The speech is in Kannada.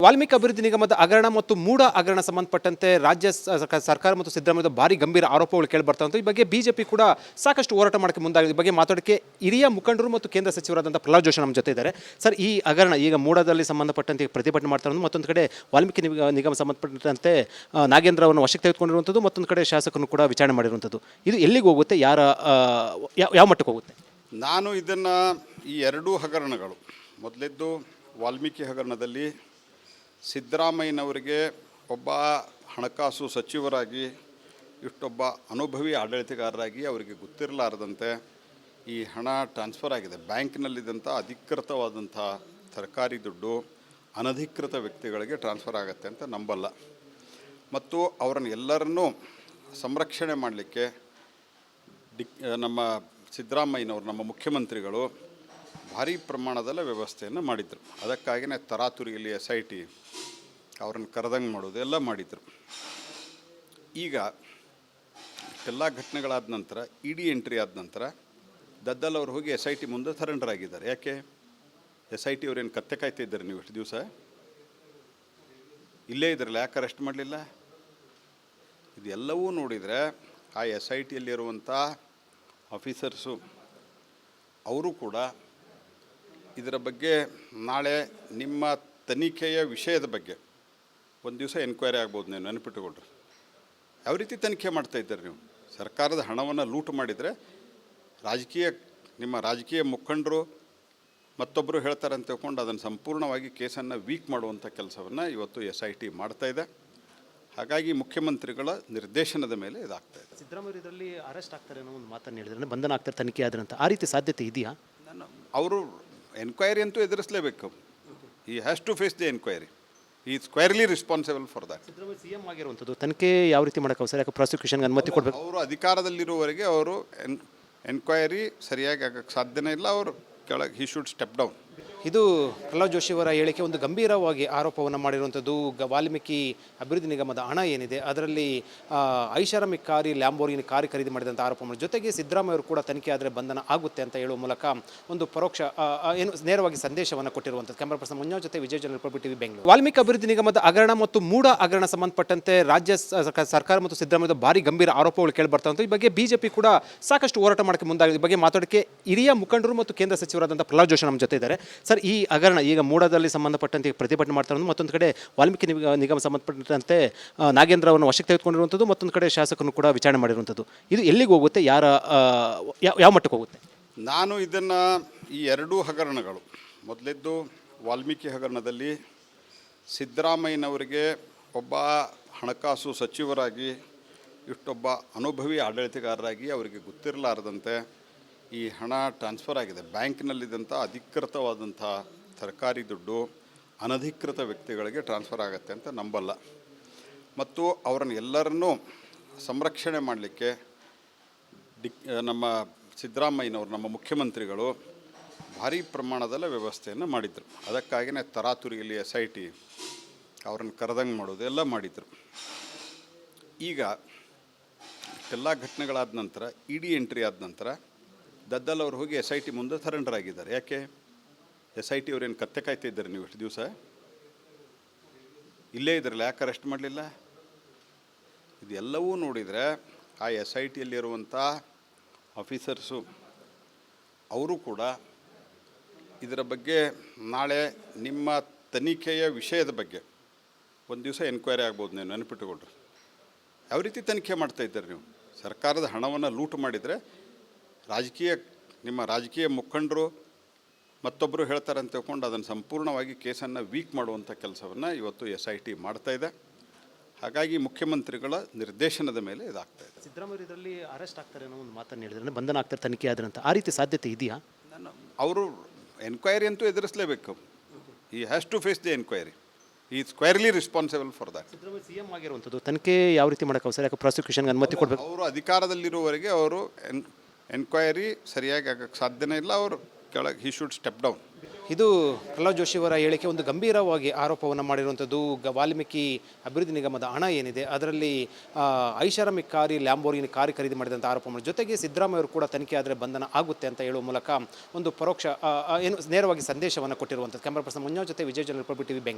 ವಾಲ್ಮೀಕಿ ಅಭಿವೃದ್ಧಿ ನಿಗಮದ ಹಗರಣ ಮತ್ತು ಮೂಢ ಹಗರಣ ಸಂಬಂಧಪಟ್ಟಂತೆ ರಾಜ್ಯ ಸರ್ಕಾರ ಮತ್ತು ಸಿದ್ದರಾಮಯ್ಯ ಭಾರಿ ಗಂಭೀರ ಆರೋಪಗಳು ಕೇಳಿಬರ್ತಾ ಈ ಬಗ್ಗೆ ಬಿಜೆಪಿ ಕೂಡ ಸಾಕಷ್ಟು ಹೋರಾಟ ಮಾಡಕ್ಕೆ ಮುಂದಾಗಿದೆ. ಈ ಬಗ್ಗೆ ಮಾತಾಡೋಕ್ಕೆ ಹಿರಿಯ ಮುಖಂಡರು ಮತ್ತು ಕೇಂದ್ರ ಸಚಿವರಾದಂಥ ಪ್ರಹ್ಲಾದ್ ಜೋಶಿ ನಮ್ಮ ಜೊತೆ ಇದ್ದಾರೆ. ಸರ್, ಈ ಹಗರಣ ಈಗ ಮೂಢದಲ್ಲಿ ಸಂಬಂಧಪಟ್ಟಂತೆ ಪ್ರತಿಭಟನೆ ಮಾಡ್ತಾ ಇರೋದು, ಮತ್ತೊಂದು ಕಡೆ ವಾಲ್ಮೀಕಿ ನಿಗಮ ಸಂಬಂಧಪಟ್ಟಂತೆ ನಾಗೇಂದ್ರ ಅವರನ್ನು ವಶಕ್ಕೆ ತೆಗೆದುಕೊಂಡಿರುವಂಥದ್ದು, ಮತ್ತೊಂದು ಕಡೆ ಶಾಸಕರನ್ನು ಕೂಡ ವಿಚಾರಣೆ ಮಾಡಿರುವಂಥದ್ದು, ಇದು ಎಲ್ಲಿಗೆ ಹೋಗುತ್ತೆ, ಯಾವ ಮಟ್ಟಕ್ಕೆ ಹೋಗುತ್ತೆ? ನಾನು ಇದನ್ನು ಈ ಎರಡೂ ಹಗರಣಗಳು, ಮೊದಲಿದ್ದು ವಾಲ್ಮೀಕಿ ಹಗರಣದಲ್ಲಿ ಸಿದ್ದರಾಮಯ್ಯನವರಿಗೆ ಒಬ್ಬ ಹಣಕಾಸು ಸಚಿವರಾಗಿ, ಇಷ್ಟೊಬ್ಬ ಅನುಭವಿ ಆಡಳಿತಗಾರರಾಗಿ ಅವರಿಗೆ ಗೊತ್ತಿರಲಾರದಂತೆ ಈ ಹಣ ಟ್ರಾನ್ಸ್ಫರ್ ಆಗಿದೆ. ಬ್ಯಾಂಕ್ನಲ್ಲಿದ್ದಂಥ ಅಧಿಕೃತವಾದಂಥ ಸರ್ಕಾರಿ ದುಡ್ಡು ಅನಧಿಕೃತ ವ್ಯಕ್ತಿಗಳಿಗೆ ಟ್ರಾನ್ಸ್ಫರ್ ಆಗುತ್ತೆ ಅಂತ ನಂಬಲ್ಲ. ಮತ್ತು ಅವರನ್ನು ಎಲ್ಲರನ್ನೂ ಸಂರಕ್ಷಣೆ ಮಾಡಲಿಕ್ಕೆ ನಮ್ಮ ಸಿದ್ದರಾಮಯ್ಯನವರು, ನಮ್ಮ ಮುಖ್ಯಮಂತ್ರಿಗಳು ಭಾರೀ ಪ್ರಮಾಣದಲ್ಲಿ ವ್ಯವಸ್ಥೆಯನ್ನು ಮಾಡಿದರು. ಅದಕ್ಕಾಗಿಯೇ ತರಾತುರಿಯಲ್ಲಿ SIT ಅವರನ್ನು ಕರೆದಂಗೆ ಮಾಡೋದು ಎಲ್ಲ ಮಾಡಿದರು. ಈಗ ಎಲ್ಲ ಘಟನೆಗಳಾದ ನಂತರ ED ಎಂಟ್ರಿ ಆದ ನಂತರ ದದ್ದಲ್ ಅವರು ಹೋಗಿ SIT ಮುಂದೆ ಸರೆಂಡರ್ ಆಗಿದ್ದಾರೆ. ಯಾಕೆ? SIT ಅವ್ರೇನು ಕತ್ತೆ ಕಾಯ್ತಾ ಇದ್ದಾರೆ? ನೀವು ಎಷ್ಟು ದಿವಸ ಇಲ್ಲೇ ಇದ್ರಲ್ಲ, ಯಾಕೆ ಅರೆಸ್ಟ್ ಮಾಡಲಿಲ್ಲ? ಇದೆಲ್ಲವೂ ನೋಡಿದರೆ ಆ SITಯಲ್ಲಿರುವಂಥ ಆಫೀಸರ್ಸು ಅವರು ಕೂಡ ಇದರ ಬಗ್ಗೆ ನಾಳೆ ನಿಮ್ಮ ತನಿಖೆಯ ವಿಷಯದ ಬಗ್ಗೆ ಒಂದು ದಿವಸ ಎನ್ಕ್ವೈರಿ ಆಗ್ಬೋದು. ನೀವು ನೆನಪಿಟ್ಟುಕೊಳ್ರಿ, ಯಾವ ರೀತಿ ತನಿಖೆ ಮಾಡ್ತಾಯಿದ್ದಾರೆ ನೀವು? ಸರ್ಕಾರದ ಹಣವನ್ನು ಲೂಟ್ ಮಾಡಿದರೆ ನಿಮ್ಮ ರಾಜಕೀಯ ಮುಖಂಡರು ಮತ್ತೊಬ್ಬರು ಹೇಳ್ತಾರೆ ಅಂತ ತಿಳ್ಕೊಂಡು ಅದನ್ನು ಸಂಪೂರ್ಣವಾಗಿ ಕೇಸನ್ನು ವೀಕ್ ಮಾಡುವಂಥ ಕೆಲಸವನ್ನು ಇವತ್ತು SIT ಮಾಡ್ತಾಯಿದೆ. ಹಾಗಾಗಿ ಮುಖ್ಯಮಂತ್ರಿಗಳ ನಿರ್ದೇಶನದ ಮೇಲೆ ಇದಾಗ್ತಾ ಇದೆ. ಸಿದ್ದರಾಮಯ್ಯ ಇದರಲ್ಲಿ ಅರೆಸ್ಟ್ ಆಗ್ತಾರೆ ಅನ್ನೋ ಒಂದು ಮಾತನ್ನು ಹೇಳಿದ್ರೆ, ಬಂಧನ ಆಗ್ತಾರೆ, ತನಿಖೆ ಆದ್ರೆ ಅಂತ, ಆ ರೀತಿ ಸಾಧ್ಯತೆ ಇದೆಯಾ? ಅವರು ಎನ್ಕ್ವೈರಿ ಅಂತೂ ಎದುರಿಸಲೇಬೇಕು. He has to face the enquiry. He squarely responsible for that. Siddaramaiah CM ಆಗಿರುವಂಥದ್ದು, ತನಿಖೆ ಯಾವ ರೀತಿ ಮಾಡೋಕೆ ಸರ್? ಯಾಕೆ ಪ್ರಾಸಿಕ್ಯೂಷನ್ಗೆ ಅನುಮತಿ ಕೊಡಬೇಕು? ಅವರು ಅಧಿಕಾರದಲ್ಲಿರುವವರೆಗೆ ಅವರು ಎನ್ಕ್ವೈರಿ ಸರಿಯಾಗಿ ಆಗೋಕ್ಕೆ ಸಾಧ್ಯನೇ ಇಲ್ಲ. ಅವರು ಕೆಳಗೆ ಹಿ ಶುಡ್ ಸ್ಟೆಪ್ ಡೌನ್. ಇದು ಪ್ರಹ್ಲಾದ್ ಜೋಶಿ ಅವರ ಹೇಳಿಕೆ ಒಂದು ಗಂಭೀರವಾಗಿ ಆರೋಪವನ್ನು ಮಾಡಿರುವಂಥದ್ದು. ವಾಲ್ಮೀಕಿ ಅಭಿವೃದ್ಧಿ ನಿಗಮದ ಹಣ ಏನಿದೆ ಅದರಲ್ಲಿ ಐಷಾರಾಮಿ ಕಾರಿ ಲ್ಯಾಂಬೋರ್ಗಿನಿ ಕಾರಿ ಖರೀದಿ ಮಾಡಿದಂಥ ಆರೋಪ ಮಾಡಿ, ಜೊತೆಗೆ ಸಿದ್ದರಾಮಯ್ಯ ಅವರು ಕೂಡ ತನಿಖೆ ಆದರೆ ಬಂಧನ ಆಗುತ್ತೆ ಅಂತ ಹೇಳುವ ಮೂಲಕ ಒಂದು ಪರೋಕ್ಷ ನೇರವಾಗಿ ಸಂದೇಶವನ್ನು ಕೊಟ್ಟಿರುವಂಥದ್ದು. ಕ್ಯಾಮರಾ ಪರ್ಸನ್ ಮಂಜು ಜೊತೆ ವಿಜಯ್ ಜನ, ರಿಪಬ್ಲಿಕ್ TV, ಬೆಂಗಳೂರು. ವಾಲ್ಮೀಕಿ ಅಭಿವೃದ್ಧಿ ನಿಗಮದ ಹಗರಣ ಮತ್ತು ಮೂಢ ಹಗರಣ ಸಂಬಂಧಪಟ್ಟಂತೆ ರಾಜ್ಯ ಸರ್ಕಾರ ಮತ್ತು ಸಿದ್ದರಾಮಯ್ಯ ಭಾರಿ ಗಂಭೀರ ಆರೋಪಗಳು ಕೇಳಿಬರ್ತಾ ಈ ಬಗ್ಗೆ ಬಿಜೆಪಿ ಕೂಡ ಸಾಕಷ್ಟು ಹೋರಾಟ ಮಾಡಕ್ಕೆ ಮುಂದಾಗಿದೆ. ಈ ಬಗ್ಗೆ ಮಾತಾಡೋಕ್ಕೆ ಹಿರಿಯ ಮುಖಂಡರು ಮತ್ತು ಕೇಂದ್ರ ಸಚಿವರಾದಂಥ ಪ್ರಹ್ಲಾದ್ ಜೋಶಿ ನಮ್ಮ ಜೊತೆ ಇದ್ದಾರೆ. ಸರ್, ಈ ಹಗರಣ ಈಗ ಮೂಢದಲ್ಲಿ ಸಂಬಂಧಪಟ್ಟಂತೆ ಪ್ರತಿಭಟನೆ ಮಾಡ್ತಾ ಇರೋದು, ಮತ್ತೊಂದು ಕಡೆ ವಾಲ್ಮೀಕಿ ನಿಗಮ ಸಂಬಂಧಪಟ್ಟಂತೆ ನಾಗೇಂದ್ರ ಅವರನ್ನು ವಶಕ್ಕೆ ತೆಗೆದುಕೊಂಡಿರುವಂಥದ್ದು, ಮತ್ತೊಂದು ಕಡೆ ಶಾಸಕರನ್ನು ಕೂಡ ವಿಚಾರಣೆ ಮಾಡಿರುವಂಥದ್ದು, ಇದು ಎಲ್ಲಿಗೆ ಹೋಗುತ್ತೆ, ಯಾವ ಮಟ್ಟಕ್ಕೆ ಹೋಗುತ್ತೆ? ನಾನು ಇದನ್ನು ಈ ಎರಡೂ ಹಗರಣಗಳು, ಮೊದಲಿದ್ದು ವಾಲ್ಮೀಕಿ ಹಗರಣದಲ್ಲಿ ಸಿದ್ದರಾಮಯ್ಯನವರಿಗೆ ಒಬ್ಬ ಹಣಕಾಸು ಸಚಿವರಾಗಿ, ಇಷ್ಟೊಬ್ಬ ಅನುಭವಿ ಆಡಳಿತಗಾರರಾಗಿ ಅವರಿಗೆ ಗೊತ್ತಿರಲಾರದಂತೆ ಈ ಹಣ ಟ್ರಾನ್ಸ್ಫರ್ ಆಗಿದೆ. ಬ್ಯಾಂಕ್ನಲ್ಲಿದ್ದಂಥ ಅಧಿಕೃತವಾದಂಥ ಸರ್ಕಾರಿ ದುಡ್ಡು ಅನಧಿಕೃತ ವ್ಯಕ್ತಿಗಳಿಗೆ ಟ್ರಾನ್ಸ್ಫರ್ ಆಗುತ್ತೆ ಅಂತ ನಂಬಲ್ಲ. ಮತ್ತು ಅವರನ್ನು ಎಲ್ಲರನ್ನೂ ಸಂರಕ್ಷಣೆ ಮಾಡಲಿಕ್ಕೆ ನಮ್ಮ ಸಿದ್ದರಾಮಯ್ಯನವರು, ನಮ್ಮ ಮುಖ್ಯಮಂತ್ರಿಗಳು ಭಾರೀ ಪ್ರಮಾಣದಲ್ಲಿ ವ್ಯವಸ್ಥೆಯನ್ನು ಮಾಡಿದರು. ಅದಕ್ಕಾಗಿಯೇ ತರಾತುರಿಯಲ್ಲಿ SIT ಅವರನ್ನು ಕರೆದಂಗೆ ಮಾಡೋದು ಎಲ್ಲ ಮಾಡಿದರು. ಈಗ ಎಲ್ಲ ಘಟನೆಗಳಾದ ನಂತರ ED ಎಂಟ್ರಿ ಆದ ನಂತರ ದದ್ದಲ್ ಅವರು ಹೋಗಿ SIT ಮುಂದೆ ಸರೆಂಡರ್ ಆಗಿದ್ದಾರೆ. ಯಾಕೆ? SIT ಅವ್ರೇನು ಕತ್ತೆ ಕಾಯ್ತಾ ಇದ್ದಾರೆ? ನೀವು ಎಷ್ಟು ದಿವಸ ಇಲ್ಲೇ ಇದ್ರಲ್ಲ, ಯಾಕೆ ಅರೆಸ್ಟ್ ಮಾಡಲಿಲ್ಲ? ಇದೆಲ್ಲವೂ ನೋಡಿದರೆ ಆ SITಯಲ್ಲಿರುವಂಥ ಆಫೀಸರ್ಸು ಅವರು ಕೂಡ ಇದರ ಬಗ್ಗೆ ನಾಳೆ ನಿಮ್ಮ ತನಿಖೆಯ ವಿಷಯದ ಬಗ್ಗೆ ಒಂದು ದಿವಸ ಎನ್ಕ್ವೈರಿ ಆಗ್ಬೋದು. ನೀವು ನೆನಪಿಟ್ಟುಕೊಳ್ರಿ, ಯಾವ ರೀತಿ ತನಿಖೆ ಮಾಡ್ತಾಯಿದ್ದಾರೆ ನೀವು? ಸರ್ಕಾರದ ಹಣವನ್ನು ಲೂಟ್ ಮಾಡಿದರೆ ನಿಮ್ಮ ರಾಜಕೀಯ ಮುಖಂಡರು ಮತ್ತೊಬ್ಬರು ಹೇಳ್ತಾರೆ ಅಂತ ತಿಳ್ಕೊಂಡು ಅದನ್ನು ಸಂಪೂರ್ಣವಾಗಿ ಕೇಸನ್ನು ವೀಕ್ ಮಾಡುವಂಥ ಕೆಲಸವನ್ನು ಇವತ್ತು SIT ಮಾಡ್ತಾಯಿದೆ. ಹಾಗಾಗಿ ಮುಖ್ಯಮಂತ್ರಿಗಳ ನಿರ್ದೇಶನದ ಮೇಲೆ ಇದಾಗ್ತಾ ಇದೆ. ಸಿದ್ದರಾಮಯ್ಯ ಇದರಲ್ಲಿ ಅರೆಸ್ಟ್ ಆಗ್ತಾರೆ ಅನ್ನೋ ಒಂದು ಮಾತನ್ನು ಹೇಳಿದ್ರೆ, ಬಂಧನ ಆಗ್ತಾರೆ, ತನಿಖೆ ಆದ್ರೆ ಅಂತ, ಆ ರೀತಿ ಸಾಧ್ಯತೆ ಇದೆಯಾ? ಅವರು ಎನ್ಕ್ವೈರಿ ಅಂತೂ ಎದುರಿಸಲೇಬೇಕು. He has to face the enquiry. He squarely responsible for that. Siddaramaiah CM ಆಗಿರುವಂಥದ್ದು, ತನಿಖೆ ಯಾವ ರೀತಿ ಮಾಡೋಕೆ ಸರ್? ಯಾಕೆ ಪ್ರಾಸಿಕ್ಯೂಷನ್ಗೆ ಅನುಮತಿ ಕೊಡಬೇಕು? ಅವರು ಅಧಿಕಾರದಲ್ಲಿರುವವರೆಗೆ ಅವರು ಎನ್ಕ್ವೈರಿ ಸರಿಯಾಗಿ ಆಗೋಕ್ಕೆ ಸಾಧ್ಯನೇ ಇಲ್ಲ. ಅವರು ಕೆಳಗೆ ಹಿ ಶುಡ್ ಸ್ಟೆಪ್ ಡೌನ್. ಇದು ಪ್ರಹ್ಲಾದ್ ಜೋಶಿ ಅವರ ಹೇಳಿಕೆ ಒಂದು ಗಂಭೀರವಾಗಿ ಆರೋಪವನ್ನು ಮಾಡಿರುವಂಥದ್ದು. ವಾಲ್ಮೀಕಿ ಅಭಿವೃದ್ಧಿ ನಿಗಮದ ಹಣ ಏನಿದೆ ಅದರಲ್ಲಿ ಐಷಾರಾಮಿ ಕಾರಿ ಲ್ಯಾಂಬೋರ್ಗಿನಿ ಕಾರಿ ಖರೀದಿ ಮಾಡಿದಂಥ ಆರೋಪ ಮಾಡಿ, ಜೊತೆಗೆ ಸಿದ್ದರಾಮಯ್ಯ ಅವರು ಕೂಡ ತನಿಖೆ ಆದರೆ ಬಂಧನ ಆಗುತ್ತೆ ಅಂತ ಹೇಳುವ ಮೂಲಕ ಒಂದು ಪರೋಕ್ಷ ನೇರವಾಗಿ ಸಂದೇಶವನ್ನು ಕೊಟ್ಟಿರುವಂಥದ್ದು. ಕ್ಯಾಮರಾ ಪರ್ಸನ್ ಮಂಜು ಜೊತೆ ವಿಜಯ್ ಜನ, ರಿಪಬ್ಲಿಕ್ TV, ಬೆಂಗಳೂರು.